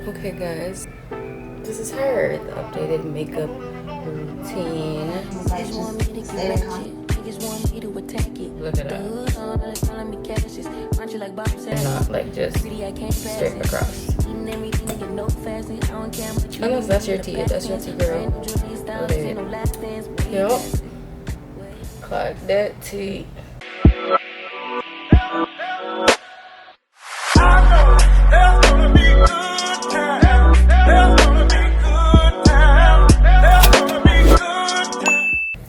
Okay guys, this is her, the updated makeup routine. Look at that. And not like just straight across. Unless that's your tea, that's your tea, girl. Okay. Yup. Clock that tea.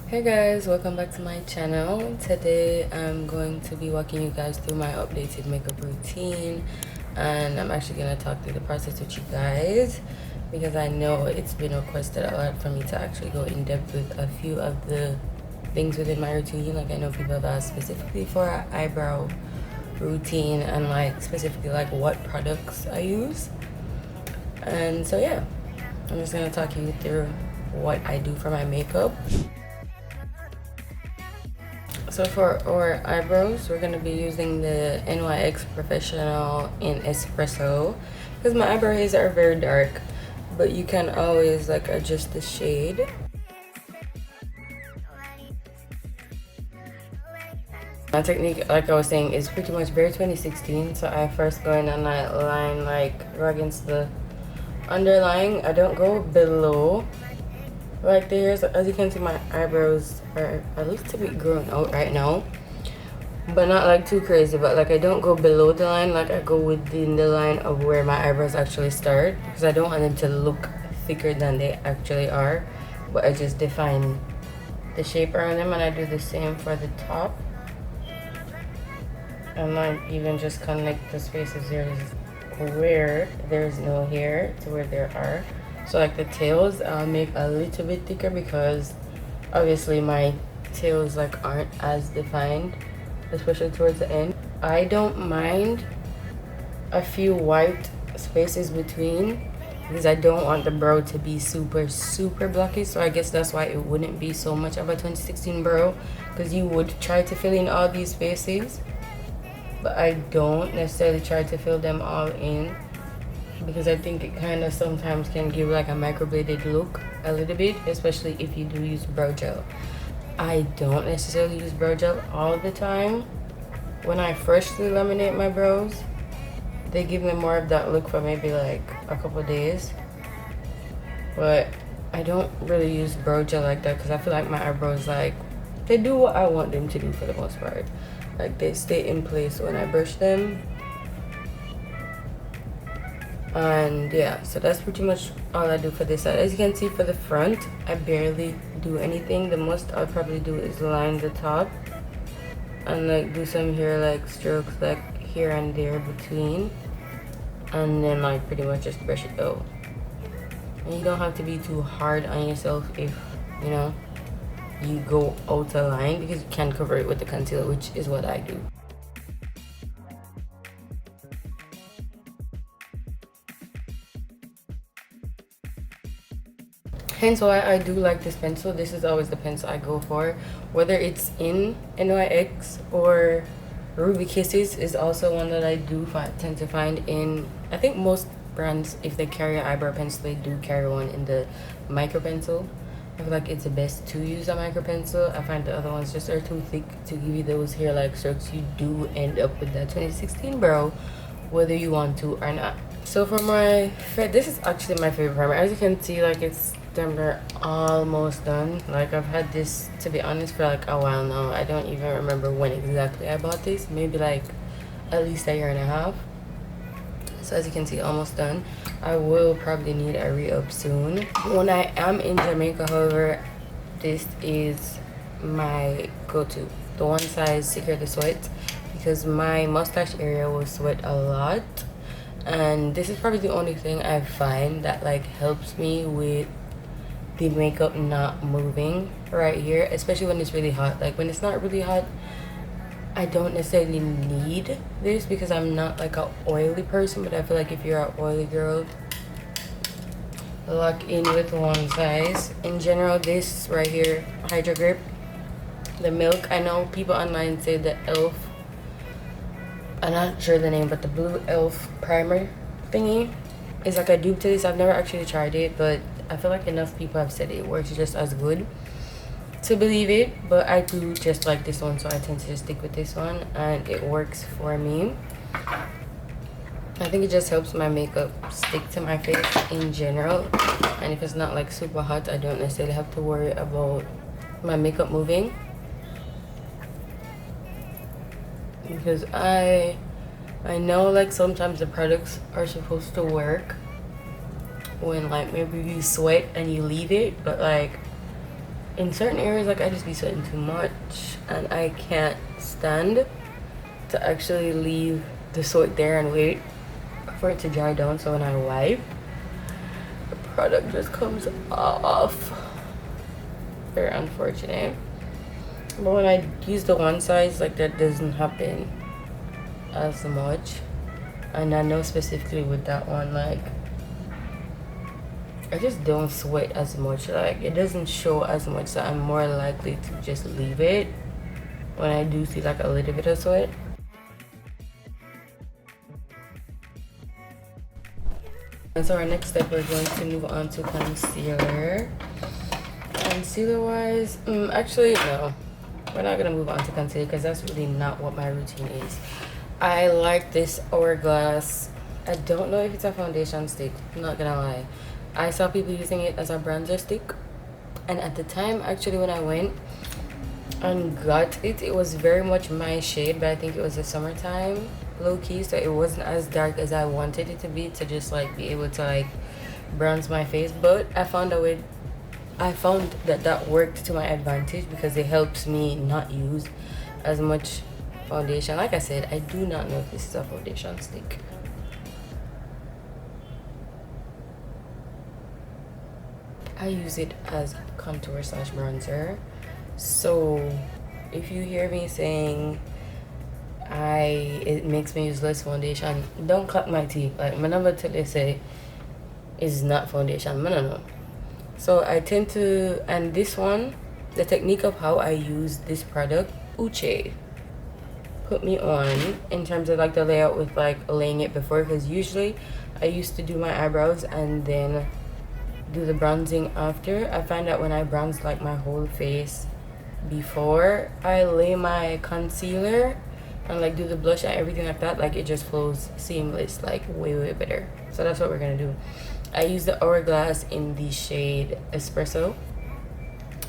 Hey guys, welcome back to my channel. Today I'm going to be walking you guys through my updated makeup routine, and I'm actually going to talk through the process with you guys because I know it's been requested a lot for me to actually go in depth with a few of the things within my routine. Like I know people have asked specifically for an eyebrow routine and like specifically like what products I use, and so yeah, I'm just going to talk you through what I do for my makeup. So for our eyebrows, we're going to be using the NYX Professional in Espresso because my eyebrow hairs are very dark, but you can always like adjust the shade. My technique, like I was saying, is pretty much very 2016. So I first go in and I line like go against the underlying. I don't go below like the hairs. As you can see, my eyebrows are a little bit grown out right now, but not like too crazy. But like I don't go below the line, like I go within the line of where my eyebrows actually start, because I don't want them to look thicker than they actually are. But I just define the shape around them, and I do the same for the top. And like even just connect the spaces where there's no hair to where there are. So like the tails I'll make a little bit thicker because obviously my tails like aren't as defined, especially towards the end. I don't mind a few white spaces between because I don't want the brow to be super blocky. So I guess that's why it wouldn't be so much of a 2016 brow, because you would try to fill in all these spaces, but I don't necessarily try to fill them all in, because I think it kind of sometimes can give like a microbladed look a little bit, especially if you do use brow gel. I don't necessarily use brow gel all the time. When I freshly laminate my brows, they give me more of that look for maybe like a couple days, but I don't really use brow gel like that because I feel like my eyebrows, like, they do what I want them to do for the most part. Like they stay in place when I brush them. And yeah, so that's pretty much all I do for this side. As you can see, for the front I barely do anything. The most I'll probably do is line the top and like do some hair like strokes like here and there between, and then like pretty much just brush it out. And you don't have to be too hard on yourself if you know you go out of line, because you can cover it with the concealer, which is what I do. Hence why I do like this pencil. This is always the pencil I go for, whether it's in NYX or Ruby Kisses is also one that I do tend to find in, I think most brands, if they carry an eyebrow pencil, they do carry one in the micro pencil. I feel like it's the best to use a micro pencil. I find the other ones just are too thick to give you those hair like strokes. You do end up with that 2016 brow whether you want to or not. So for my this is actually my favorite primer. As you can see, like it's damn almost done. Like I've had this, to be honest, for like a while now. I don't even remember when exactly I bought this. Maybe like at least a year and a half. So as you can see, almost done. I will probably need a re-up soon. When I am in Jamaica, however, this is my go-to. The One Size Secret the Sweat, because my mustache area will sweat a lot. And this is probably the only thing I find that like helps me with the makeup not moving right here, especially when it's really hot. Like when it's not really hot, I don't necessarily need this because I'm not like an oily person, but I feel like if you're an oily girl, lock in with One Size. In general, this right here, Hydro Grip, the Milk. I know people online say the Elf, I'm not sure the name, but the blue Elf primer thingy. is like a dupe to this. I've never actually tried it, but I feel like enough people have said it works just as good to believe it. But I do just like this one, so I tend to just stick with this one, and it works for me. I think it just helps my makeup stick to my face in general, and if it's not like super hot, I don't necessarily have to worry about my makeup moving, because I know like sometimes the products are supposed to work when like maybe you sweat and you leave it, but like in certain areas, like I just be sweating too much and I can't stand to actually leave the sweat there and wait for it to dry down, so when I wipe, the product just comes off. Very unfortunate. But when I use the one size, like that doesn't happen as much. And I know specifically with that one, like I just don't sweat as much. Like it doesn't show as much, so I'm more likely to just leave it when I do see like a little bit of sweat. And so our next step, we're going to move on to concealer. Concealer wise, actually no, we're not gonna move on to concealer because that's really not what my routine is. I like this Hourglass. I don't know if it's a foundation stick, I'm not gonna lie. I saw people using it as a bronzer stick, and at the time actually when I went and got it, it was very much my shade, but I think it was the summertime low-key, so it wasn't as dark as I wanted it to be, to just like be able to like bronze my face. But I found that worked to my advantage because it helps me not use as much foundation. Like I said, I do not know if this is a foundation stick. I use it as contour slash bronzer. So if you hear me saying it makes me use less foundation, don't cut my teeth. Like my number till they say is not foundation. No. So I tend to, and this one, the technique of how I use this product, Uche put me on in terms of like the layout with like laying it before, because usually I used to do my eyebrows and then do the bronzing after. I find that when I bronze like my whole face before I lay my concealer and like do the blush and everything like that, like it just flows seamless, like way better. So that's what we're gonna do. I use the Hourglass in the shade Espresso.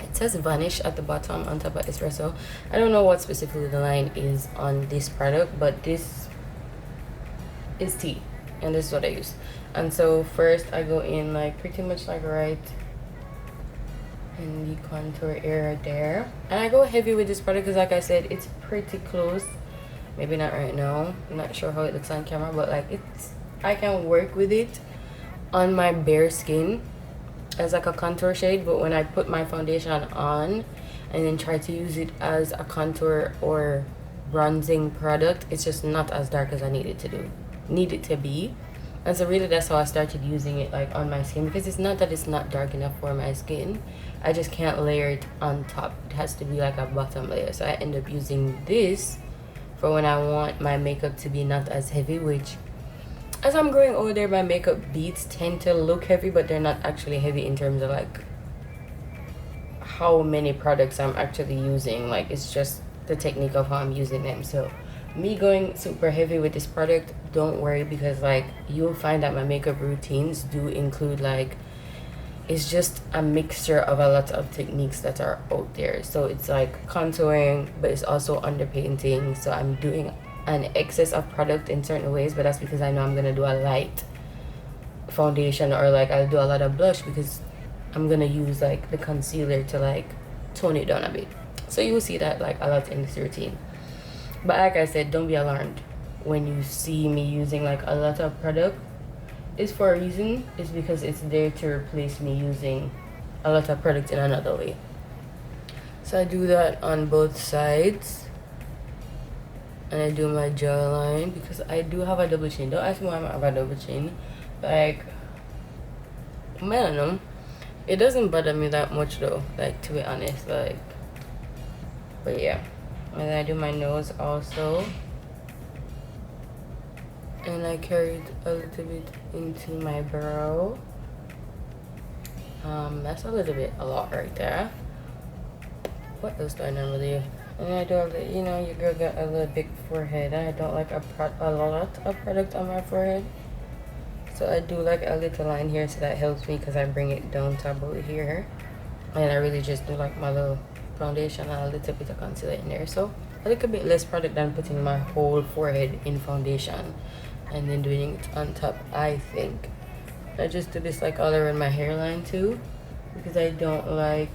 It says Vanish at the bottom on top of Espresso. I don't know what specifically the line is on this product, but this is tea and this is what I use. And so first I go in like pretty much like right in the contour area there, and I go heavy with this product because like I said, it's pretty close. Maybe not right now, I'm not sure how it looks on camera, but like I can work with it on my bare skin as like a contour shade, but when I put my foundation on and then try to use it as a contour or bronzing product, it's just not as dark as I need it to be. And so really that's how I started using it like on my skin, because it's not that it's not dark enough for my skin, I just can't layer it on top. It has to be like a bottom layer. So I end up using this for when I want my makeup to be not as heavy, which as I'm growing older, my makeup beads tend to look heavy, but they're not actually heavy in terms of like how many products I'm actually using. Like it's just the technique of how I'm using them. So me going super heavy with this product, don't worry, because like you'll find that my makeup routines do include like, it's just a mixture of a lot of techniques that are out there. So it's like contouring, but it's also underpainting. So I'm doing an excess of product in certain ways, but that's because I know I'm gonna do a light foundation, or like I'll do a lot of blush because I'm gonna use like the concealer to like tone it down a bit. So you will see that like a lot in this routine. But like I said, don't be alarmed when you see me using like a lot of product. It's for a reason. It's because it's there to replace me using a lot of product in another way. So I do that on both sides, and I do my jawline because I do have a double chin. Don't ask me why I have a double chin. Like, I don't know, it doesn't bother me that much though, like, to be honest. Like, but yeah. And then I do my nose also, and I carried a little bit into my brow. That's a little bit, a lot right there. What else do I normally do? And I do, you know, your girl got a little big forehead. I don't like a lot of product on my forehead, so I do like a little line here, so that helps me because I bring it down to about here, and I really just do like my little foundation and a little bit of concealer in there. So a little bit less product than putting my whole forehead in foundation and then doing it on top, I think. I just do this like all around my hairline too, because I don't like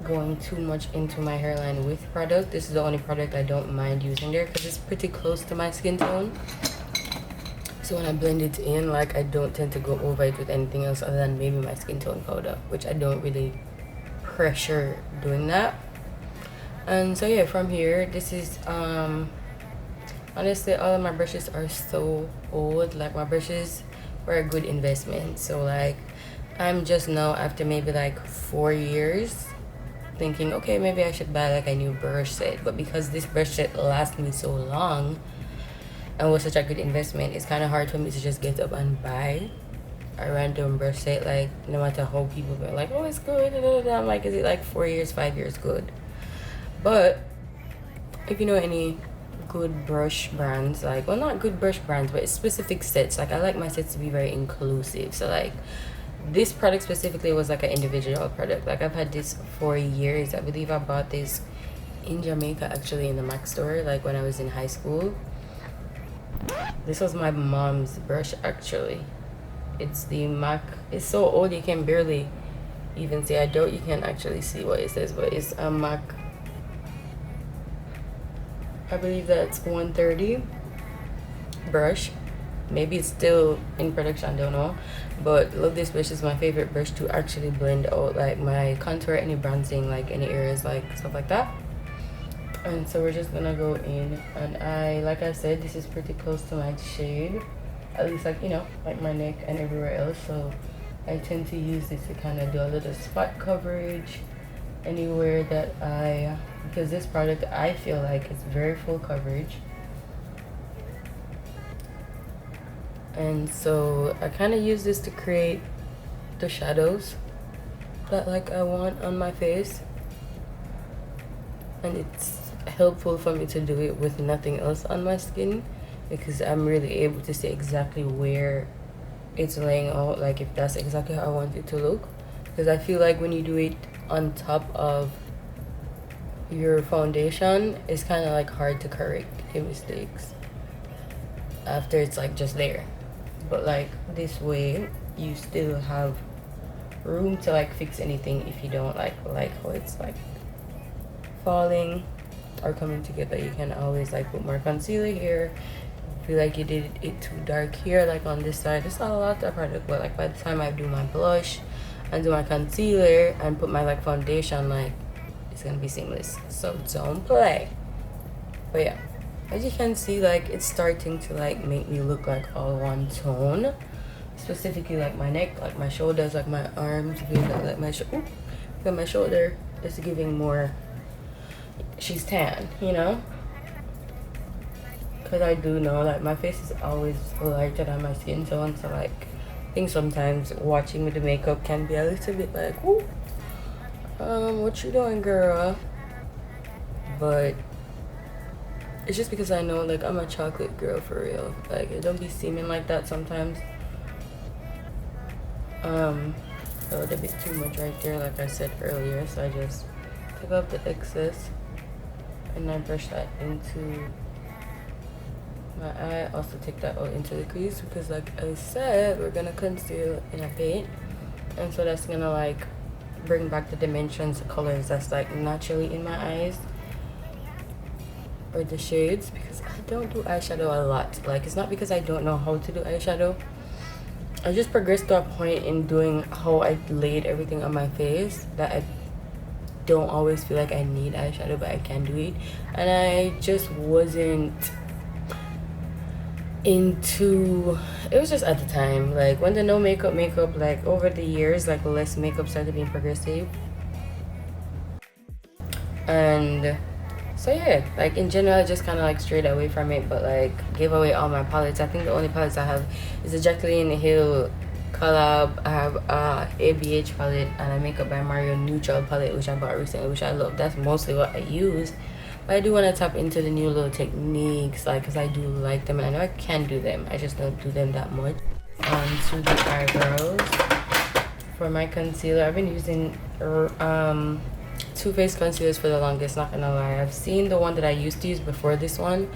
going too much into my hairline with product. This is the only product I don't mind using there because it's pretty close to my skin tone. So when I blend it in, like, I don't tend to go over it with anything else other than maybe my skin tone powder, which I don't really pressure doing that. And so yeah, from here, this is honestly, all of my brushes are so old. Like, my brushes were a good investment. So like, I'm just now, after maybe like 4 years, thinking, okay, maybe I should buy like a new brush set. But because this brush set lasts me so long and was such a good investment, it's kind of hard for me to just get up and buy a random brush set. Like, no matter how people are like, oh, it's good, I'm like, is it like 4 years, 5 years good? But if you know any good brush brands, like, well, not good brush brands, but specific sets, like, I like my sets to be very inclusive. So like, this product specifically was like an individual product. Like, I've had this for years. I believe I bought this in Jamaica, actually, in the Mac store, like when I was in high school. This was my mom's brush, actually. It's the Mac. It's so old you can barely even see. I doubt you can actually see what it says, but it's a Mac. I believe that's 130 brush. Maybe it's still in production, don't know. But love this brush. Is my favorite brush to actually blend out like my contour, any bronzing, like any areas, like stuff like that. And so we're just gonna go in, and like I said, this is pretty close to my shade, at least, like, you know, like my neck and everywhere else. So I tend to use this to kind of do a little spot coverage anywhere that because this product, I feel like it's very full coverage. And so I kind of use this to create the shadows that like I want on my face, and it's helpful for me to do it with nothing else on my skin, because I'm really able to see exactly where it's laying out, like if that's exactly how I want it to look. Because I feel like when you do it on top of your foundation, it's kind of like hard to correct your mistakes after it's like just there. But like this way, you still have room to like fix anything if you don't like how it's like falling or coming together. You can always like put more concealer here. Feel like you did it too dark here, like on this side. It's not a lot of product, but like by the time I do my blush and do my concealer and put my like foundation, like it's gonna be seamless. So don't play. But yeah, as you can see, like it's starting to like make me look like all one tone, specifically like my neck, like my shoulders, like my arms. Like my shoulder is giving more, she's tan, you know, because I do know like my face is always lighter than my skin tone. So like, I think sometimes watching with the makeup can be a little bit like, ooh, what you doing, girl? But it's just because I know like I'm a chocolate girl for real. Like, it don't be seeming like that sometimes. A little bit too much right there, like I said earlier. So I just took up the excess and I brush that into my eye. Also take that out into the crease, because like I said, we're gonna conceal in a bit, and so that's gonna like bring back the dimensions, the colors that's like naturally in my eyes, or the shades, because I don't do eyeshadow a lot. Like, it's not because I don't know how to do eyeshadow. I just progressed to a point in doing how I laid everything on my face that I don't always feel like I need eyeshadow, but I can do it. And I just wasn't into it. Was just at the time, like when the no makeup, like over the years, like less makeup started being progressive, and So yeah, like in general, I just kind of like strayed away from it, but like gave away all my palettes. I think the only palettes I have is the Jacqueline Hill collab. I have ABH palette and a Makeup by Mario neutral palette, which I bought recently, which I love. That's mostly what I use. But I do want to tap into the new little techniques, like, because I do like them and I know I can do them. I just don't do them that much. On to the eyebrows. For my concealer, I've been using Too Faced concealers for the longest, not gonna lie. I've seen the one that I used to use before this one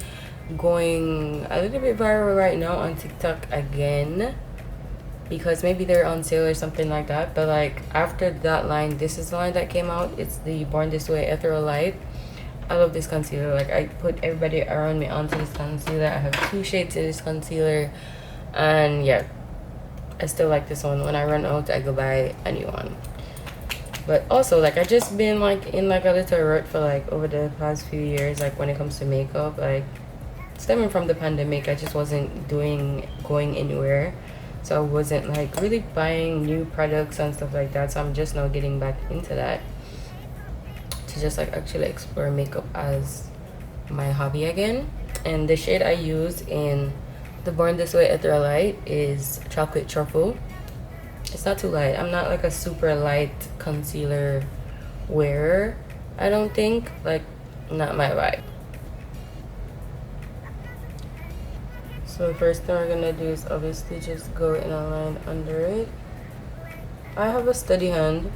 going a little bit viral right now on TikTok again, because maybe they're on sale or something like that. But like after that line, this is the line that came out. It's the Born This Way Ethereal Light. I love this concealer. Like I put everybody around me onto this concealer. I have 2 shades in this concealer, and yeah, I still like this one. When I run out, I go buy a new one. But also, like, I just been like in like a little rut for like over the past few years, like when it comes to makeup, like stemming from the pandemic. I just wasn't going anywhere, so I wasn't like really buying new products and stuff like that. So I'm just now getting back into that, to just like actually explore makeup as my hobby again. And the shade I use in the Born This Way Ethereal Light is Chocolate Truffle. It's not too light. I'm not like a super light concealer wearer, I don't think. Like, not my vibe. So the first thing we're gonna do is obviously just go in a line under it. I have a steady hand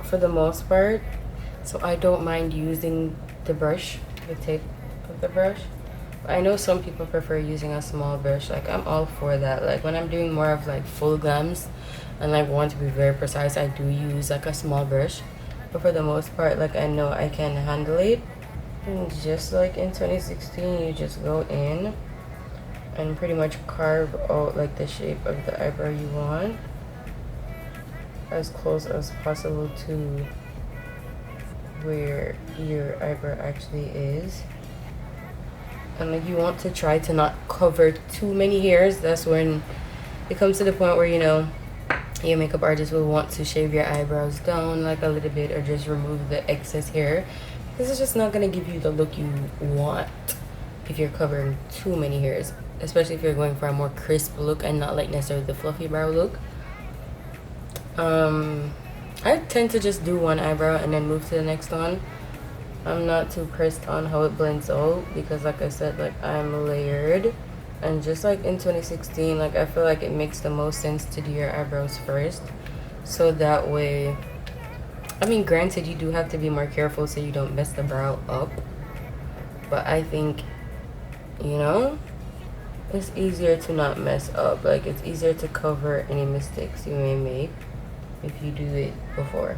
for the most part, so I don't mind using the brush, the tip of the brush. I know some people prefer using a small brush. Like, I'm all for that. Like when I'm doing more of like full glams and like want to be very precise, I do use like a small brush. But for the most part, like, I know I can handle it. And just like in 2016, you just go in and pretty much carve out like the shape of the eyebrow you want, as close as possible to where your eyebrow actually is. And like, you want to try to not cover too many hairs. That's when it comes to the point where, you know, your makeup artist will want to shave your eyebrows down like a little bit, or just remove the excess hair, because it's just not going to give you the look you want if you're covering too many hairs, especially if you're going for a more crisp look and not like necessarily the fluffy brow look. I tend to just do one eyebrow and then move to the next one. I'm not too pressed on how it blends out, because like I said, like, I'm layered. And just like in 2016, like, I feel like it makes the most sense to do your eyebrows first, so that way, I mean, granted, you do have to be more careful so you don't mess the brow up, but I think, you know, it's easier to not mess up. Like, it's easier to cover any mistakes you may make if you do it before.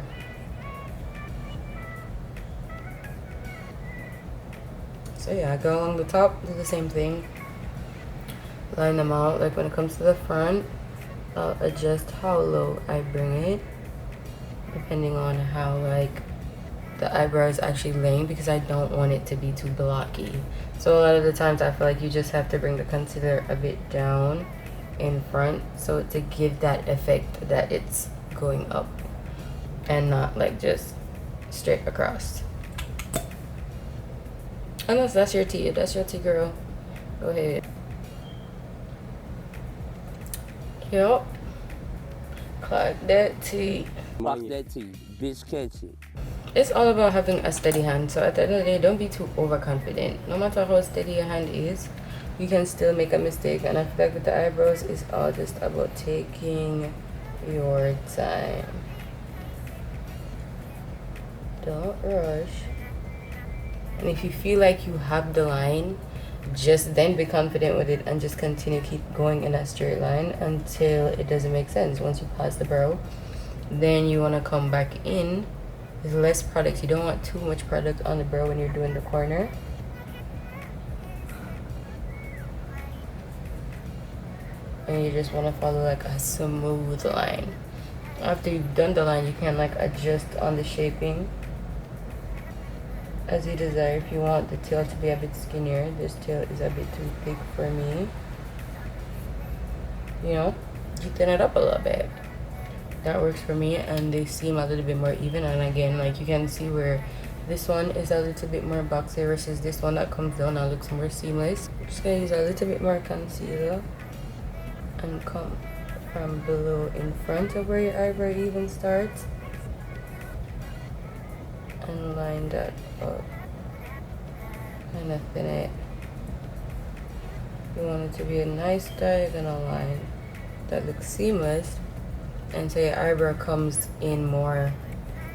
So yeah, I go along the top, do the same thing, line them out. Like when it comes to the front, I'll adjust how low I bring it, depending on how like the eyebrow is actually laying, because I don't want it to be too blocky. So a lot of the times I feel like you just have to bring the concealer a bit down in front, so to give that effect that it's going up and not like just straight across. Unless that's your tea. If that's your tea, girl, go ahead. Yup. Clock that tea. Clock that tea. Bitch, catch it. It's all about having a steady hand. So at the end of the day, don't be too overconfident. No matter how steady your hand is, you can still make a mistake. And I feel like with the eyebrows, it's all just about taking your time. Don't rush. And if you feel like you have the line, just then be confident with it and just continue, keep going in that straight line until it doesn't make sense. Once you pass the brow, then you want to come back in with less product. You don't want too much product on the brow when you're doing the corner. And you just want to follow like a smooth line. After you've done the line, you can like adjust on the shaping as you desire. If you want the tail to be a bit skinnier, this tail is a bit too big for me, you know, you thin it up a little bit. That works for me, and they seem a little bit more even. And again, like, you can see where This one is a little bit more boxy versus this one that comes down and looks more seamless. I'm just gonna use a little bit more concealer and come from below in front of where your eyebrow even starts and line that up. Kind of thin it. You want it to be a nice diagonal line that looks seamless, and so your eyebrow comes in more,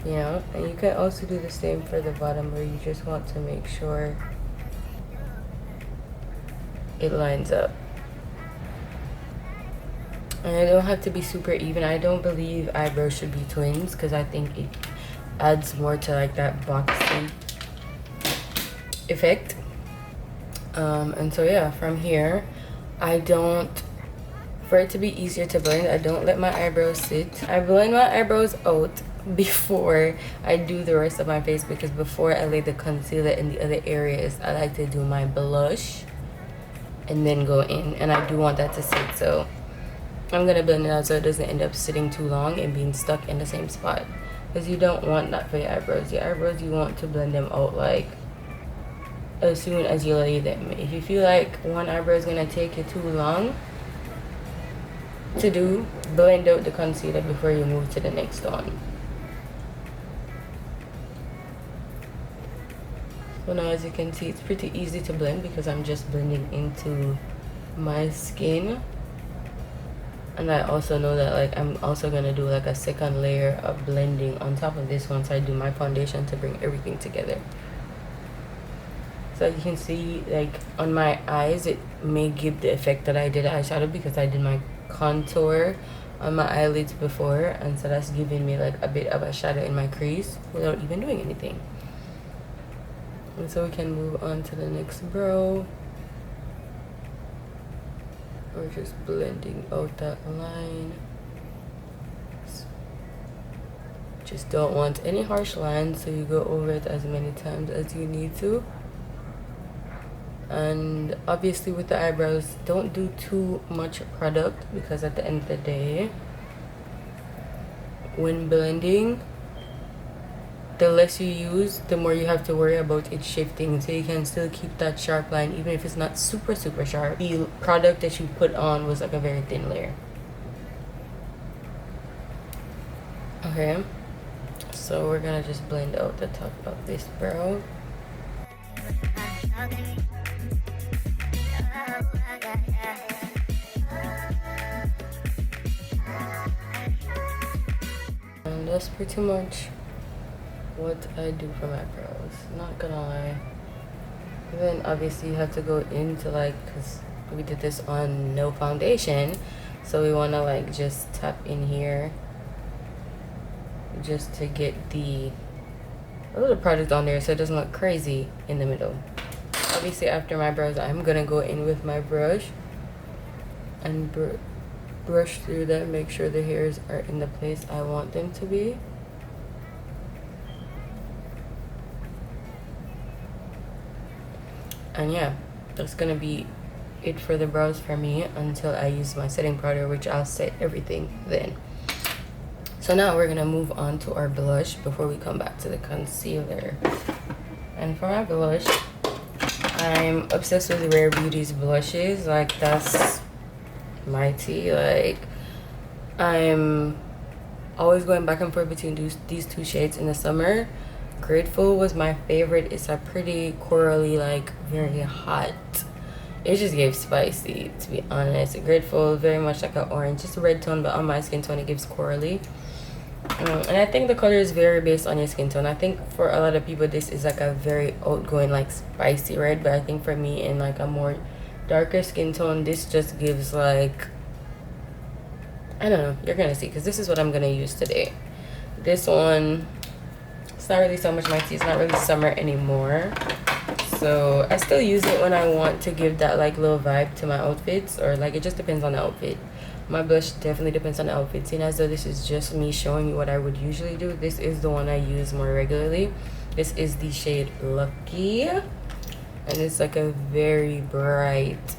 you know. And you can also do the same for the bottom, where you just want to make sure it lines up. And it don't have to be super even. I don't believe eyebrows should be twins because I think it adds more to like that boxing effect. And so yeah, from here, I don't, for it to be easier to blend, I don't let my eyebrows sit. I blend my eyebrows out before I do the rest of my face, because before I lay the concealer in the other areas, I like to do my blush and then go in, and I do want that to sit. So I'm gonna blend it out so it doesn't end up sitting too long and being stuck in the same spot, because you don't want that for your eyebrows. Your eyebrows, you want to blend them out like as soon as you lay them. If you feel like one eyebrow is gonna take you too long to do, blend out the concealer before you move to the next one. So now, as you can see, it's pretty easy to blend because I'm just blending into my skin. And I also know that like I'm also gonna do like a second layer of blending on top of this once I do my foundation to bring everything together. So you can see, like on my eyes, it may give the effect that I did eyeshadow because I did my contour on my eyelids before, and so that's giving me like a bit of a shadow in my crease without even doing anything. And so we can move on to the next brow. We're just blending out that line. Just don't want any harsh lines, so you go over it as many times as you need to. And obviously with the eyebrows, don't do too much product, because at the end of the day, when blending, the less you use, the more you have to worry about it shifting. So you can still keep that sharp line even if it's not super sharp. The product that you put on was like a very thin layer. Okay, so we're gonna just blend out the top of this brow. And that's pretty much what I do for my brows, not gonna lie. And then obviously you have to go into like, because we did this on no foundation, so we want to like just tap in here just to get a little product on there so it doesn't look crazy in the middle. Obviously after my brows, I'm gonna go in with my brush and brush through that, make sure the hairs are in the place I want them to be. And yeah, that's gonna be it for the brows for me until I use my setting powder, which I'll set everything then. So now we're gonna move on to our blush before we come back to the concealer. And for my blush, I'm obsessed with Rare Beauty's blushes. Like, that's my tea. Like, I'm always going back and forth between these two shades in the summer. Grateful was my favorite. It's a pretty corally, like very hot. It just gave spicy, to be honest. Grateful, very much like an orange, just a red tone, but on my skin tone it gives corally. And I think the color is very based on your skin tone. I think for a lot of people this is like a very outgoing, like spicy red, but I think for me in like a more darker skin tone, this just gives like, I don't know, you're gonna see, because this is what I'm gonna use today. This one, it's not really so much my tea, it's not really summer anymore, so I still use it when I want to give that like little vibe to my outfits, or like it just depends on the outfit. My blush definitely depends on the outfit. Seeing as though this is just me showing you what I would usually do, this is the one I use more regularly. This is the shade Lucky, and it's like a very bright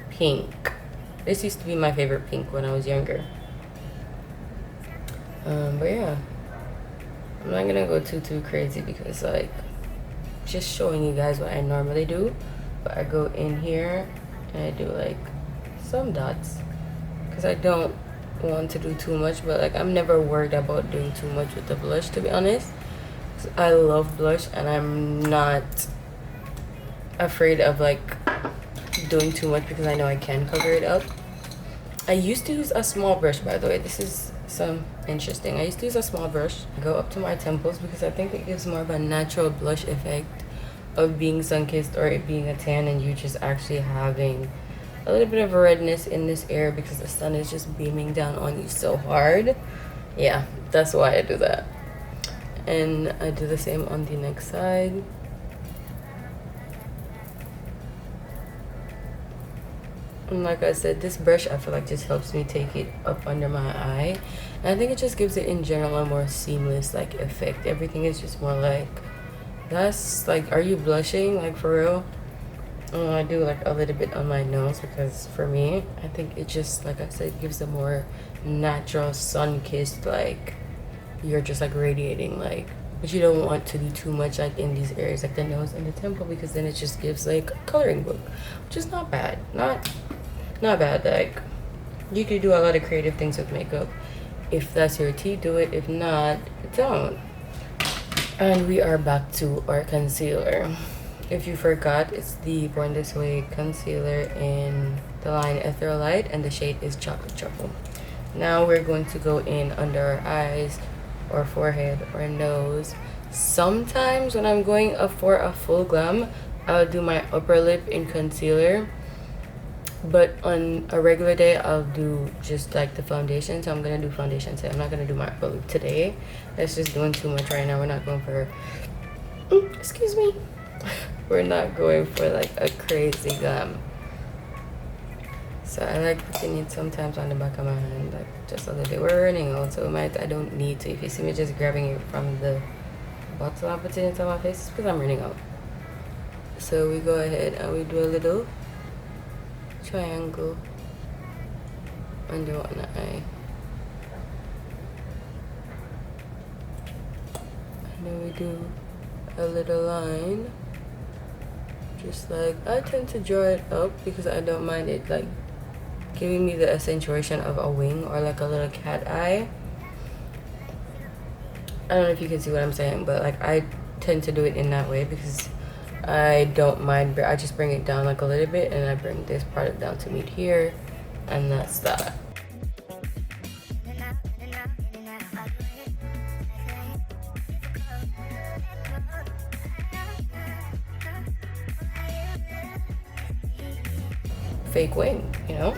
pink. This used to be my favorite pink when I was younger. But yeah, I'm not gonna go too crazy because like just showing you guys what I normally do. But I go in here and I do like some dots because I don't want to do too much, but like I'm never worried about doing too much with the blush, to be honest. I love blush and I'm not afraid of like doing too much because I know I can cover it up. I used to use a small brush, by the way. This is some interesting. I used to use a small brush, go up to my temples because I think it gives more of a natural blush effect of being sun-kissed or it being a tan and you just actually having a little bit of a redness in this area because the sun is just beaming down on you so hard. Yeah, that's why I do that. And I do the same on the next side. And like I said, this brush I feel like just helps me take it up under my eye. And I think it just gives it in general a more seamless like effect. Everything is just more like, that's like, are you blushing? Like for real? I do like a little bit on my nose because for me, I think it just, like I said, gives a more natural sun-kissed, like you're just like radiating, like, but you don't want to do too much like in these areas like the nose and the temple because then it just gives like a coloring book, which is not bad. Not bad. Like you could do a lot of creative things with makeup. If that's your tea, do it. If not, don't. And we are back to our concealer. If you forgot, it's the Born This Way concealer in the line Ethereal Light and the shade is Chocolate Truffle. Now we're going to go in under our eyes or forehead or nose. Sometimes when I'm going up for a full glam, I'll do my upper lip in concealer. But on a regular day, I'll do just like the foundation. So I'm going to do foundation today. I'm not going to do my upper lip today. That's just doing too much right now. We're not going for... excuse me. We're not going for like a crazy glam. So I like putting it sometimes on the back of my hand, like just a little bit. We're running out, so I don't need to. If you see me just grabbing it from the bottle and putting it into my face, it's because I'm running out. So we go ahead and we do a little triangle under one eye. And then we do a little line. Just like, I tend to draw it up because I don't mind it like giving me the accentuation of a wing or like a little cat eye. I don't know if you can see what I'm saying, but like I tend to do it in that way because I don't mind. I just bring it down like a little bit and I bring this product down to meet here, and that's that. Fake wing, you know.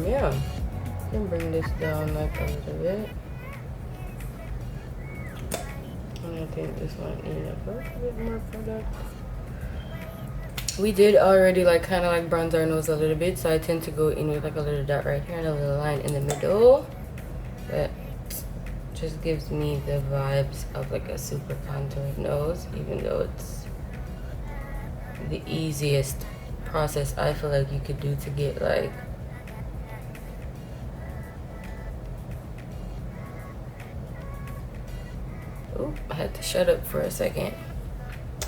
Yeah, I can bring this down like a little bit, and I think this might need a little bit more product. We did already like kind of like bronze our nose a little bit, so I tend to go in with like a little dot right here and a little line in the middle. That just gives me the vibes of like a super contoured nose, even though it's the easiest process I feel like you could do to get like I had to shut up for a second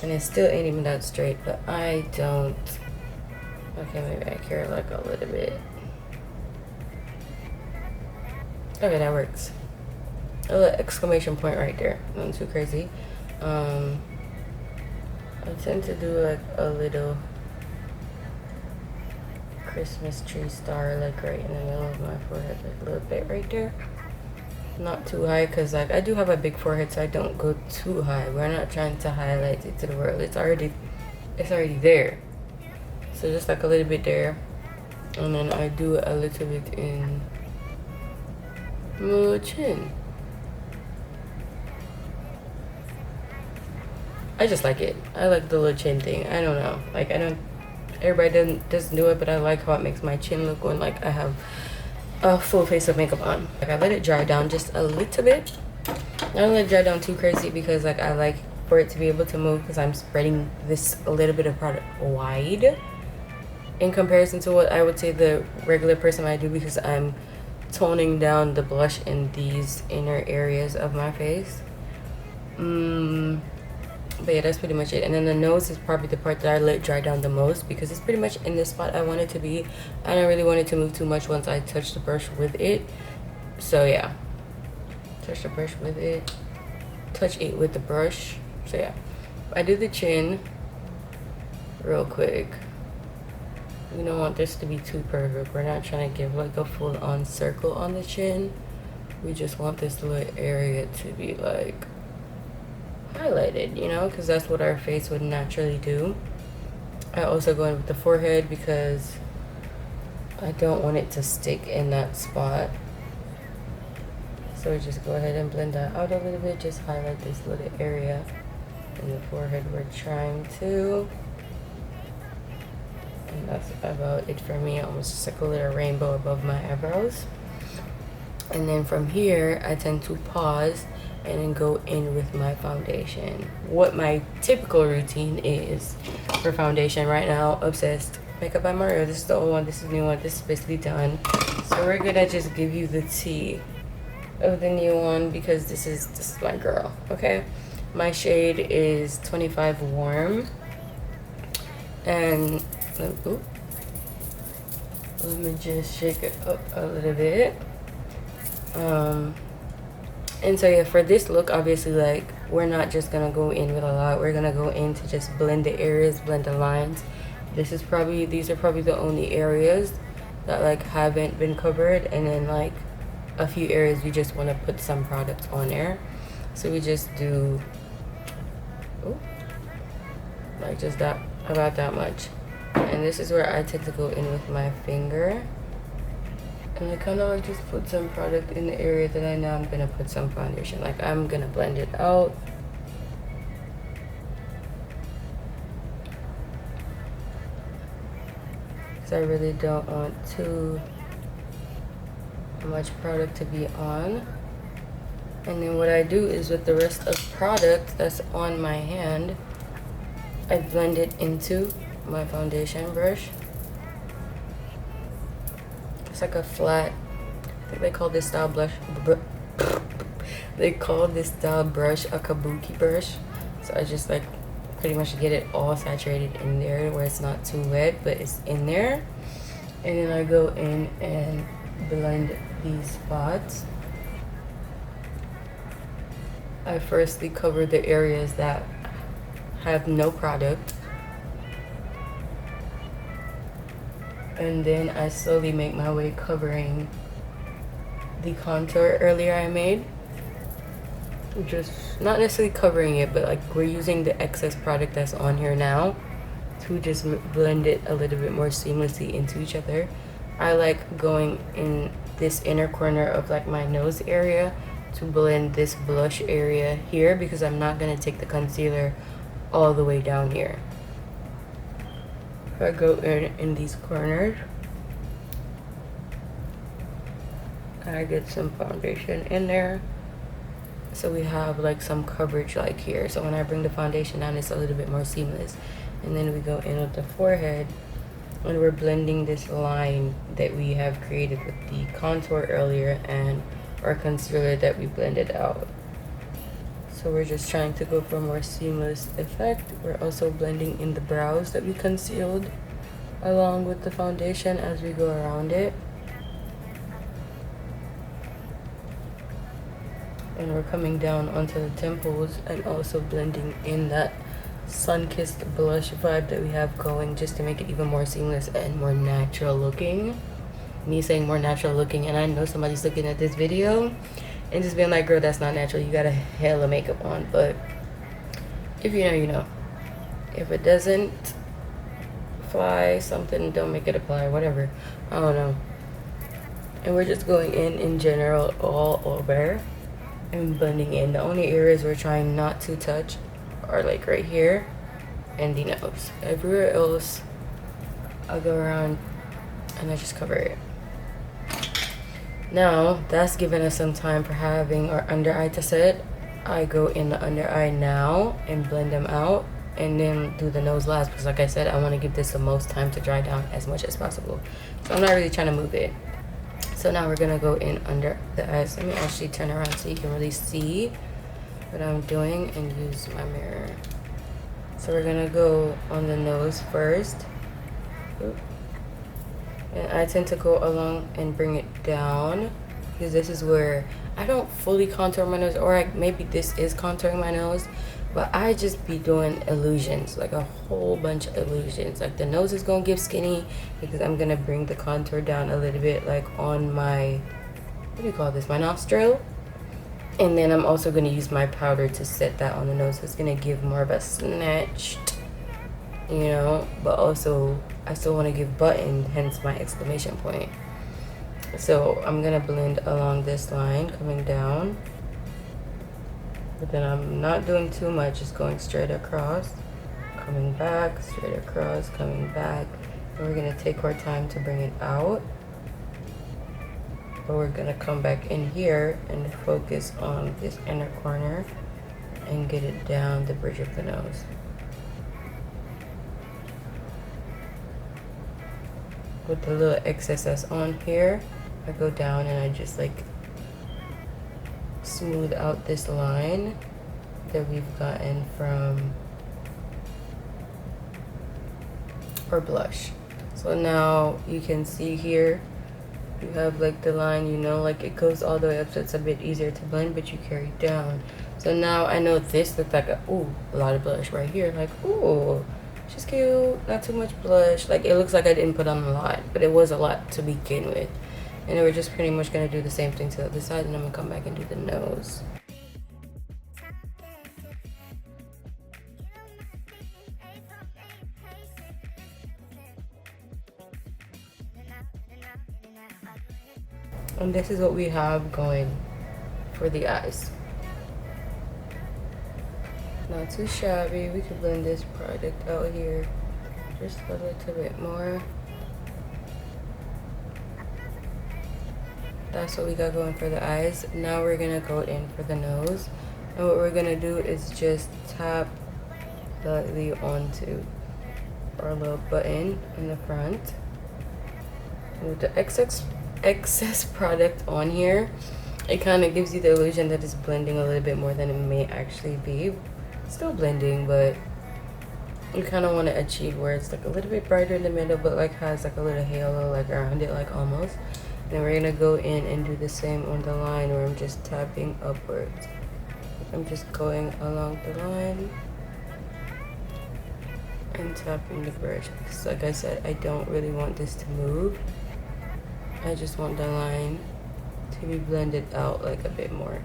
and it still ain't even that straight, but I don't. Okay, maybe I care like a little bit. Okay, that works. A little exclamation point right there, nothing too crazy. I tend to do like a little Christmas tree star like right in the middle of my forehead, like a little bit right there. Not too high because like I do have a big forehead, so I don't go too high. We're not trying to highlight it to the world. It's already there. So just like a little bit there, and then I do a little bit in my little chin. I just like it. I like the little chin thing. I don't know. Like everybody doesn't do it, but I like how it makes my chin look when like I have a full face of makeup on. Like I let it dry down just a little bit. I don't let it dry down too crazy because like I like for it to be able to move because I'm spreading this a little bit of product wide in comparison to what I would say the regular person might do, because I'm toning down the blush in these inner areas of my face. But yeah, that's pretty much it. And then the nose is probably the part that I let dry down the most because it's pretty much in the spot I want it to be. I don't really want it to move too much once I touch the brush with it. So yeah, touch the brush with it, touch it with the brush. So yeah, I do the chin real quick. We don't want this to be too perfect. We're not trying to give like a full-on circle on the chin. We just want this little area to be like highlighted, you know, because that's what our face would naturally do. I also go in with the forehead because I don't want it to stick in that spot. So just go ahead and blend that out a little bit. Just highlight this little area in the forehead we're trying to. And that's about it for me. Almost just like a little rainbow above my eyebrows. And then from here, I tend to pause and then go in with my foundation. What my typical routine is for foundation right now, Obsessed Makeup by Mario. This is the old one, this is the new one, this is basically done. So we're gonna just give you the tea of the new one because this is my girl, okay? My shade is 25 Warm. And ooh, let me just shake it up a little bit. And so yeah, for this look, obviously, like, we're not just gonna go in with a lot. We're gonna go in to just blend the areas, blend the lines. These are probably the only areas that like haven't been covered, and then like a few areas we just want to put some product on there. So we just do like just that, about that much. And this is where I tend to go in with my finger. And I kind of like just put some product in the area that I know I'm going to put some foundation. Like I'm going to blend it out. Because I really don't want too much product to be on. And then what I do is with the rest of product that's on my hand, I blend it into my foundation brush. It's like a flat, I think they call this style brush, they call this style brush a kabuki brush. So I just like pretty much get it all saturated in there where it's not too wet, but it's in there. And then I go in and blend these spots. I firstly cover the areas that have no product. And then I slowly make my way covering the contour earlier I made. Just not necessarily covering it, but like we're using the excess product that's on here now to just blend it a little bit more seamlessly into each other. I like going in this inner corner of like my nose area to blend this blush area here because I'm not going to take the concealer all the way down here. I go in these corners, I get some foundation in there so we have like some coverage like here, so when I bring the foundation down it's a little bit more seamless. And then we go in with the forehead and we're blending this line that we have created with the contour earlier and our concealer that we blended out. So we're just trying to go for a more seamless effect. We're also blending in the brows that we concealed along with the foundation as we go around it. And we're coming down onto the temples and also blending in that sun-kissed blush vibe that we have going just to make it even more seamless and more natural looking. Me saying more natural looking, and I know somebody's looking at this video and just being like, girl, that's not natural, you got a hell of makeup on. But if you know, you know. If it doesn't fly, something, don't make it apply, whatever, I don't know. And we're just going in general all over and blending in. The only areas we're trying not to touch are like right here and the nose. Everywhere else I'll go around and I just cover it. Now that's given us some time for having our under eye to set. I go in the under eye now and blend them out and then do the nose last because like I said, I want to give this the most time to dry down as much as possible. So I'm not really trying to move it. So now we're gonna go in under the eyes. Let me actually turn around so you can really see what I'm doing and use my mirror. So we're gonna go on the nose first. Oop. And I tend to go along and bring it down because this is where I don't fully contour my nose, or maybe this is contouring my nose, but I just be doing illusions, like a whole bunch of illusions. Like the nose is gonna give skinny because I'm gonna bring the contour down a little bit, like on my, what do you call this, my nostril. And then I'm also gonna use my powder to set that on the nose. So it's gonna give more of a snatched, you know, but also I still want to give button, hence my exclamation point. So I'm gonna blend along this line coming down, but then I'm not doing too much, just going straight across, coming back, straight across, coming back. And we're gonna take our time to bring it out, but we're gonna come back in here and focus on this inner corner and get it down the bridge of the nose. With the little excess that's on here, I go down and I just like smooth out this line that we've gotten from our blush. So now you can see here, you have like the line, you know, like it goes all the way up, so it's a bit easier to blend, but you carry it down. So now I know this looked like a lot of blush right here, like she's cute, not too much blush. Like it looks like I didn't put on a lot, but it was a lot to begin with. And then we're just pretty much gonna do the same thing to the other side, and I'm gonna come back and do the nose. And this is what we have going for the eyes. Not too shabby. We could blend this product out here just a little bit more. That's what we got going for the eyes. Now we're gonna go in for the nose. And what we're gonna do is just tap lightly onto our little button in the front. And with the excess product on here, it kind of gives you the illusion that it's blending a little bit more than it may actually be. Still blending, but you kind of want to achieve where it's like a little bit brighter in the middle, but like has like a little halo like around it, like almost. Then we're gonna go in and do the same on the line where I'm just tapping upwards. I'm just going along the line and tapping the brush because, like I said, I don't really want this to move. I just want the line to be blended out like a bit more.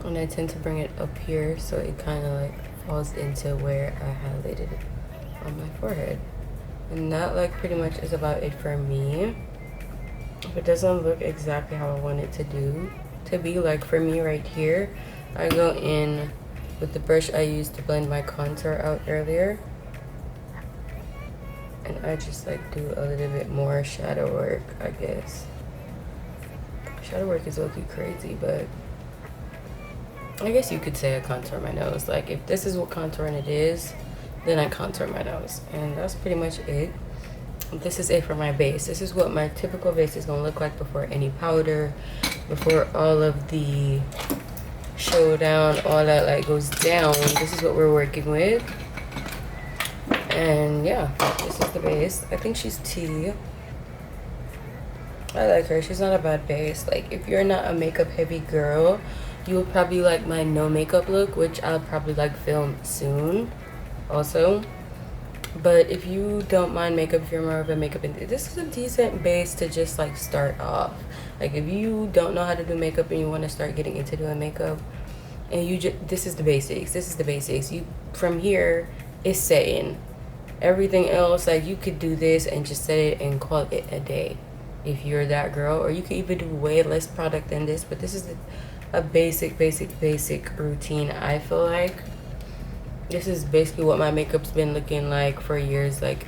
And I tend to bring it up here so it kind of like falls into where I highlighted it on my forehead. And that like pretty much is about it for me. If it doesn't look exactly how I want it to be, like for me right here, I go in with the brush I used to blend my contour out earlier, and I just like do a little bit more shadow work, I guess. Shadow work is low-key crazy, but I guess you could say I contour my nose. Like if this is what contouring it is, then I contour my nose, and that's pretty much it. This is it for my base. This is what my typical base is gonna look like before any powder, before all of the showdown, all that like goes down. This is what we're working with, and yeah, this is the base. I think she's tea. I like her. She's not a bad base. Like if you're not a makeup heavy girl, you will probably like my no makeup look, which I'll probably like film soon also. But if you don't mind makeup, if you're more of a makeup, this is a decent base to just like start off. Like if you don't know how to do makeup and you want to start getting into doing makeup, and you just, this is the basics. This is the basics. You from here is setting. Everything else, like you could do this and just set it and call it a day if you're that girl, or you could even do way less product than this. But this is a basic routine. I feel like this is basically what my makeup's been looking like for years. Like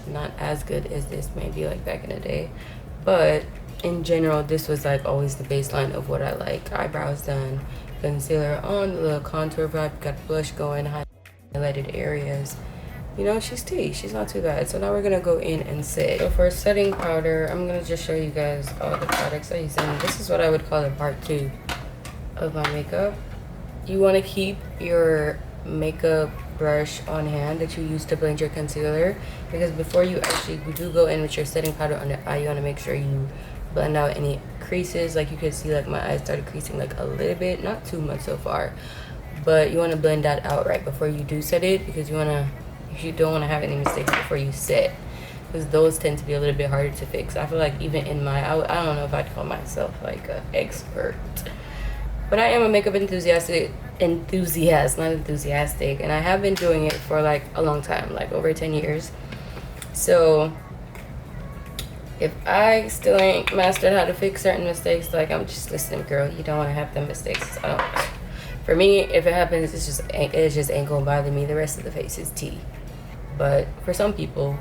not as good as this maybe like back in the day, but in general this was like always the baseline of what I like. Eyebrows done, concealer on, the little contour vibe, got blush going, highlighted areas. You know, she's tea. She's not too bad. So now we're gonna go in and set. So for setting powder, I'm gonna just show you guys all the products I use, and this is what I would call a part 2 of my makeup. you want to keep your makeup brush on hand that you use to blend your concealer, because before you actually do go in with your setting powder on the eye, you want to make sure you blend out any creases. Like you can see, like my eyes started creasing like a little bit, not too much so far, but you want to blend that out right before you do set it, because you don't want to have any mistakes before you set, because those tend to be a little bit harder to fix. I feel like even in I don't know if I'd call myself like an expert, but I am a makeup enthusiast, not enthusiastic, and I have been doing it for like a long time, like over 10 years. So if I still ain't mastered how to fix certain mistakes, like, I'm just listening, girl. You don't want to have them mistakes. For me, if it happens, it just ain't gonna bother me. The rest of the face is tea. But for some people,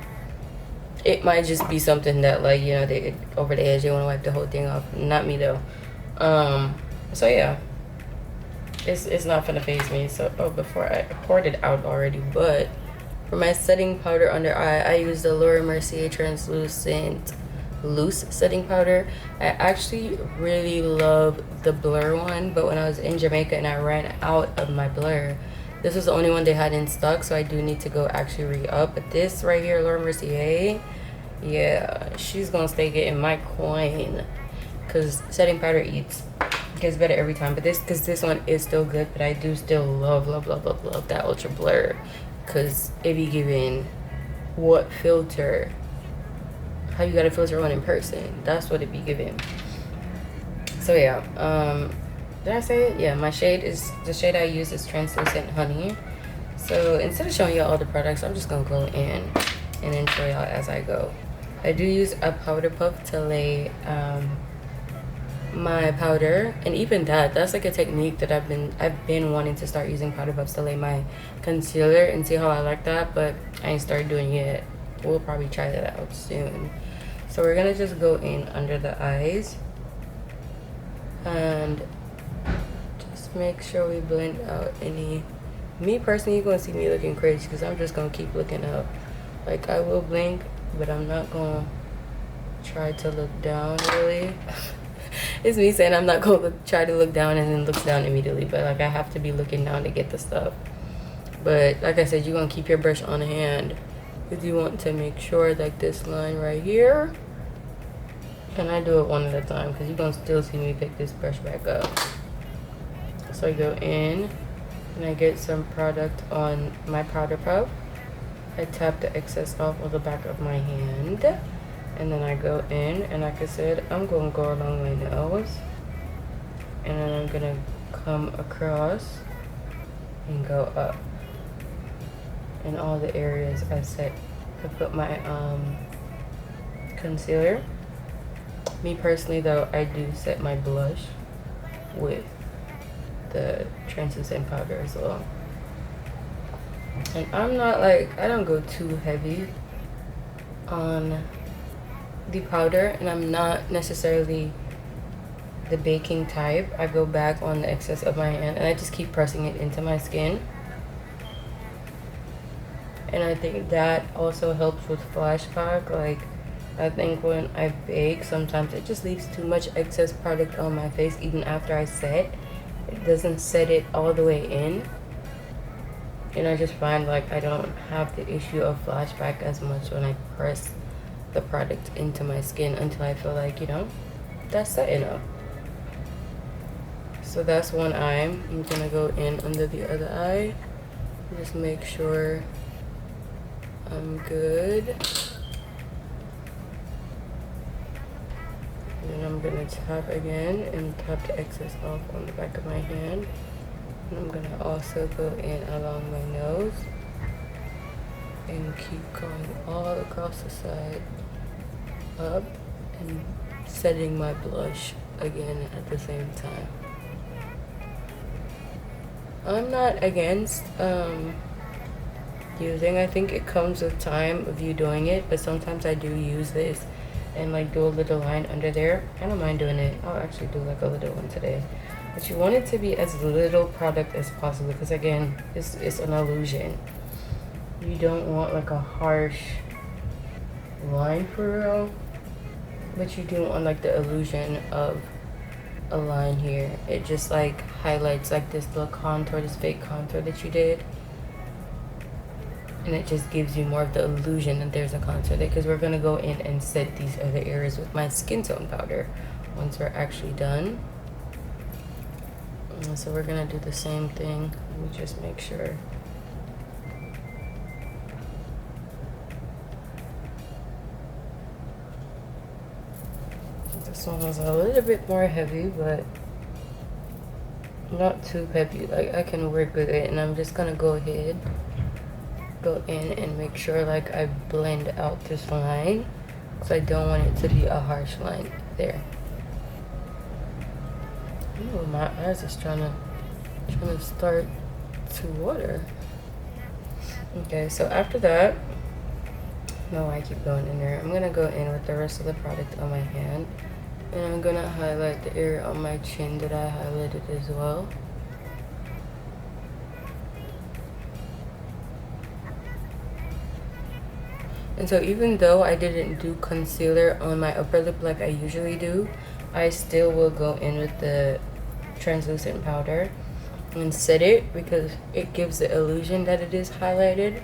it might just be something that, like, you know, they over the edge, they want to wipe the whole thing off. Not me though. So yeah, it's not gonna phase me. So before I poured it out already, but for my setting powder under eye, I use the Laura Mercier translucent loose setting powder. I actually really love the blur one, but when I was in Jamaica and I ran out of my blur, this was the only one they had in stock, so I do need to go actually re-up. But this right here, Laura Mercier, yeah, she's gonna stay getting my coin, because setting powder gets better every time. But this one is still good, but I do still love that ultra blur, because it be giving what filter, how you gotta filter one in person. That's what it be giving. So yeah, did I say it? Yeah, the shade I use is Translucent Honey. So instead of showing y'all all the products, I'm just gonna go in and then show y'all as I go. I do use a powder puff to lay my powder, and even that's like a technique that I've been wanting to start using, powder puffs to lay my concealer, and see how I like that, but I ain't started doing it yet. We'll probably try that out soon. So we're gonna just go in under the eyes and just make sure we blend out any. Me personally, you're gonna see me looking crazy because I'm just gonna keep looking up. Like, I will blink, but I'm not gonna try to look down really. It's me saying I'm not gonna try to look down and then look down immediately, but like, I have to be looking down to get the stuff. But like I said, you're gonna keep your brush on hand, because you want to make sure, like this line right here, and I do it one at a time because you're gonna still see me pick this brush back up. So I go in and I get some product on my powder puff. I tap the excess off of the back of my hand, and then I go in, and like I said, I'm gonna go along my nose, and then I'm gonna come across and go up in all the areas I put my concealer. Me personally though, I do set my blush with the translucent powder as well. And I don't go too heavy on the powder, and I'm not necessarily the baking type. I go back on the excess of my hand and I just keep pressing it into my skin. And I think that also helps with flashback. Like, I think when I bake, sometimes it just leaves too much excess product on my face even after I set. It doesn't set it all the way in. And I just find like I don't have the issue of flashback as much when I press the product into my skin until I feel like, you know, that's set enough. So that's one eye. I'm gonna go in under the other eye. Just make sure I'm good. And then I'm gonna tap again and tap the excess off on the back of my hand. And I'm gonna also go in along my nose and keep going all across the side up and setting my blush again at the same time. I'm not against using, I think it comes with time of you doing it, but sometimes I do use this and like do a little line under there. I don't mind doing it. I'll actually do like a little one today. But you want it to be as little product as possible, because again, it's an illusion. You don't want like a harsh line for real, but you do want like the illusion of a line here. It just like highlights like this little contour, this fake contour that you did. And it just gives you more of the illusion that there's a contour there, because we're going to go in and set these other areas with my skin tone powder once we're actually done. And so we're going to do the same thing. Let me just make sure. This one was a little bit more heavy, but not too heavy. Like, I can work with it, and I'm just going to go ahead, go in and make sure like I blend out this line, because I don't want it to be a harsh line there. Ooh, my eyes is trying to start to water. Okay, so after that, no, I keep going in there. I'm gonna go in with the rest of the product on my hand, and I'm gonna highlight the area on my chin that I highlighted as well. And so even though I didn't do concealer on my upper lip like I usually do, I still will go in with the translucent powder and set it, because it gives the illusion that it is highlighted.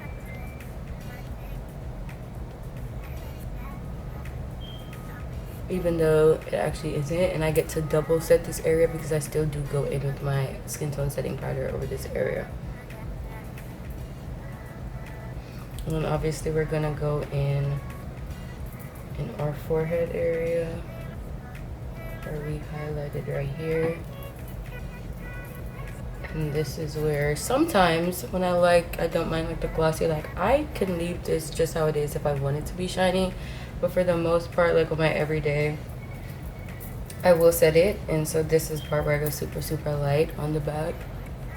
Even though it actually isn't, and I get to double set this area because I still do go in with my skin tone setting powder over this area. And then obviously we're gonna go in our forehead area, where we highlighted right here. And this is where sometimes when I don't mind like the glossy, like I can leave this just how it is if I want it to be shiny. But for the most part, like on my everyday, I will set it. And so this is the part where I go super, super light on the back.